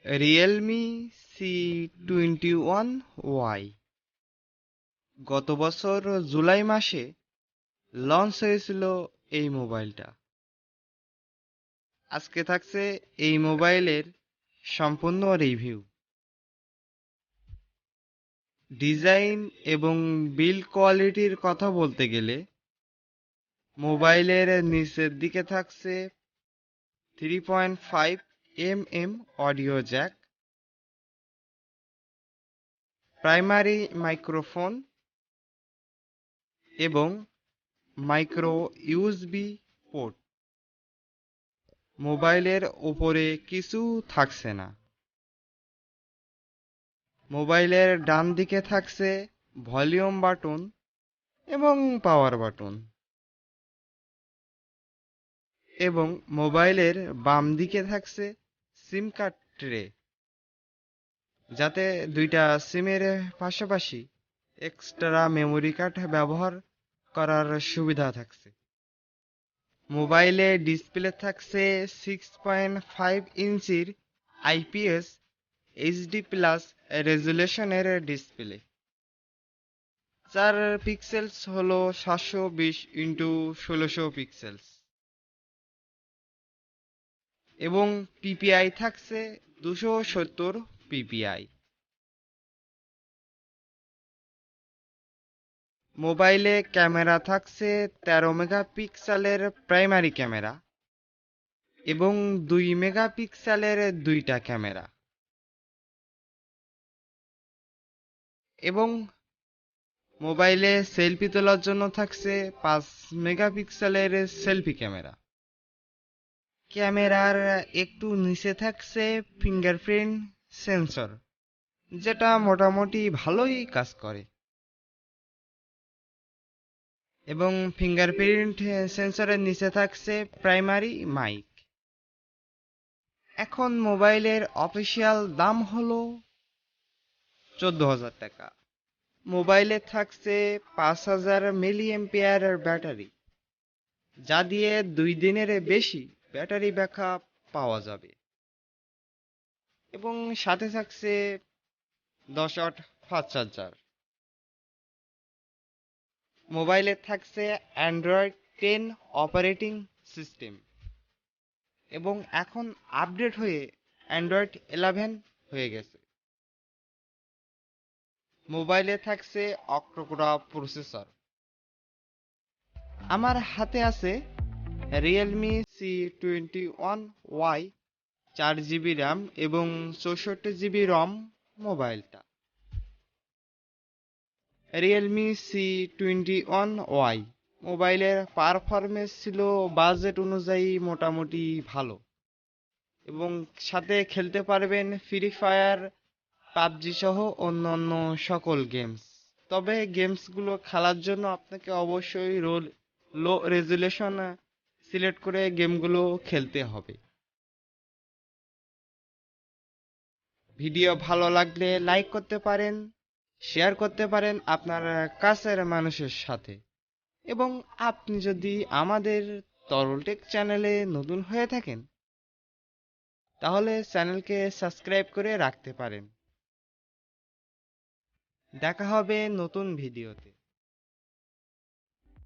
Realme C21Y গত বছর জুলাই মাসে লঞ্চ হয়েছিল এই মোবাইলটা। আজকে থাকছে এই মোবাইলের সম্পূর্ণ রিভিউ। ডিজাইন এবং বিল্ড কোয়ালিটির কথা বলতে গেলে মোবাইলের নিচের দিকে থাকছে 3.5 mm audio Jack, primary microphone এবং মাইক্রো ইউএসবি পোর্ট। মোবাইলের উপরে কিছু থাকছে না। মোবাইলের ডান দিকে থাকছে ভলিউম বাটন এবং পাওয়ার বাটন, এবং মোবাইলের বাম দিকে থাকছে সিম কার্ড ট্রে, যাতে দুইটা সিমের পাশাপাশি এক্সট্রা মেমোরি কার্ড ব্যবহার করার সুবিধা থাকছে। মোবাইলে ডিসপ্লে থাকছে 6.5 ইঞ্চির আইপিএস এইচডি প্লাস রেজুলেশনের ডিসপ্লে। 4 পিক্সেলস হলো 720x1600 পিক্সেলস, এবং পিপিআই থাকছে 270 পিপিআই। মোবাইলে ক্যামেরা থাকছে 13 মেগাপিক্সেলের প্রাইমারি ক্যামেরা এবং 2 মেগাপিক্সেলের দুইটা ক্যামেরা, এবং মোবাইলে সেলফি তোলার জন্য থাকছে 5 মেগাপিক্সেলের সেলফি ক্যামেরা। ক্যামেরার একটু নিচে থাকছে ফিঙ্গারপ্রিন্ট সেন্সর, যেটা মোটামুটি ভালোই কাজ করে, এবং ফিঙ্গারপ্রিন্ট সেন্সরের নিচে থাকছে প্রাইমারি মাইক। এখন মোবাইলের অফিসিয়াল দাম হলো 14,000 টাকা। মোবাইলে থাকছে 5000 মিলিঅ্যাম্পিয়ার ব্যাটারি, যা দিয়ে 2 দিনের বেশি ব্যাটারি ব্যাকআপ পাওয়া যাবে, এবং সাথে থাকছে 10 ওয়াট ফাস্ট চার্জার। মোবাইলে থাকছে অ্যান্ড্রয়েড 10 অপারেটিং সিস্টেম, এবং এখন আপডেট হয়ে অ্যান্ড্রয়েড 11 হয়ে গেছে। মোবাইলে থাকছে অক্টোকোরা প্রসেসর। আমার হাতে আছে Realme C21Y 4GB র্যাম এবং 64GB রম মোবাইলটা। Realme C21Y মোবাইলের পারফরমেন্স ছিল বাজেট অনুযায়ী মোটামুটি ভালো, এবং সাথে খেলতে পারবেন ফ্রি ফায়ার, পাবজি সহ অন্যান্য সকল গেমস। তবে গেমসগুলো খেলার জন্য আপনাকে অবশ্যই লো রেজুলেশন সিলেক্ট করে গেমগুলো খেলতে হবে। ভিডিও ভালো লাগলে লাইক করতে পারেন, শেয়ার করতে পারেন আপনার কাছের মানুষের সাথে, এবং আপনি যদি আমাদের তরল টেক চ্যানেলে নতুন হয়ে থাকেন তাহলে চ্যানেলকে সাবস্ক্রাইব করে রাখতে পারেন। দেখা হবে নতুন ভিডিওতে।